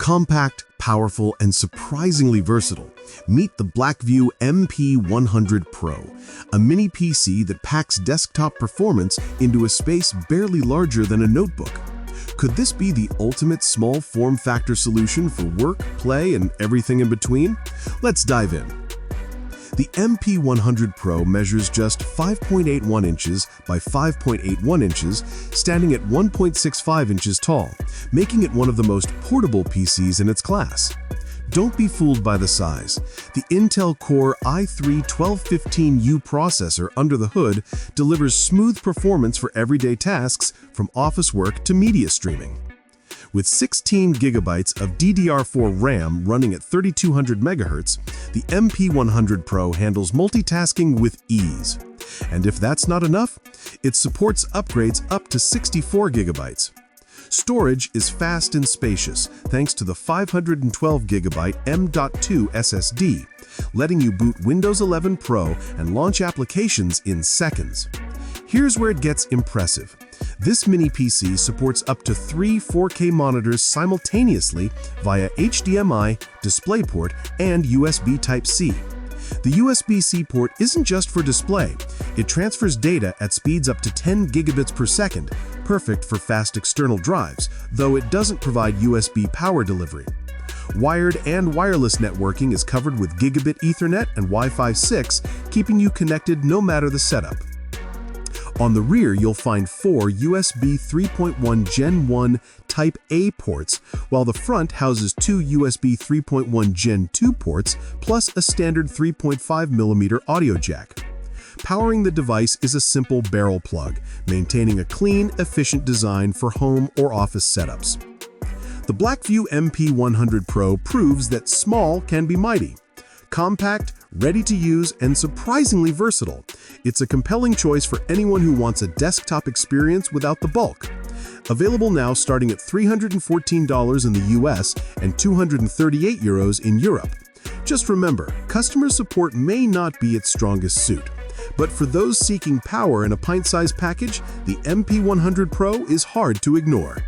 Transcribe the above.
Compact, powerful, and surprisingly versatile. Meet the Blackview MP100 Pro, a mini PC that packs desktop performance into a space barely larger than a notebook. Could this be the ultimate small form factor solution for work, play, and everything in between? Let's dive in. The MP100 Pro measures just 5.81 inches by 5.81 inches, standing at 1.65 inches tall, making it one of the most portable PCs in its class. Don't be fooled by the size. The Intel Core i3-1215U processor under the hood delivers smooth performance for everyday tasks, from office work to media streaming. With 16 gigabytes of DDR4 RAM running at 3200 MHz, the MP100 Pro handles multitasking with ease. And if that's not enough, it supports upgrades up to 64 gigabytes. Storage is fast and spacious thanks to the 512GB M.2 SSD, letting you boot Windows 11 Pro and launch applications in seconds. Here's where it gets impressive. This mini PC supports up to 3 4K monitors simultaneously via HDMI, DisplayPort, and USB Type-C. The USB-C port isn't just for display. It transfers data at speeds up to 10 gigabits per second, perfect for fast external drives, though it doesn't provide USB power delivery. Wired and wireless networking is covered with Gigabit Ethernet and Wi-Fi 6, keeping you connected no matter the setup. On the rear, you'll find 4 USB 3.1 Gen 1 Type A ports, while the front houses 2 USB 3.1 Gen 2 ports, plus a standard 3.5mm audio jack. Powering the device is a simple barrel plug, maintaining a clean, efficient design for home or office setups. The Blackview MP100 Pro proves that small can be mighty. Compact, ready to use, and surprisingly versatile, it's a compelling choice for anyone who wants a desktop experience without the bulk. Available now starting at $314 in the US and 238 euros in Europe. Just remember, customer support may not be its strongest suit, but for those seeking power in a pint-sized package, the MP100 Pro is hard to ignore.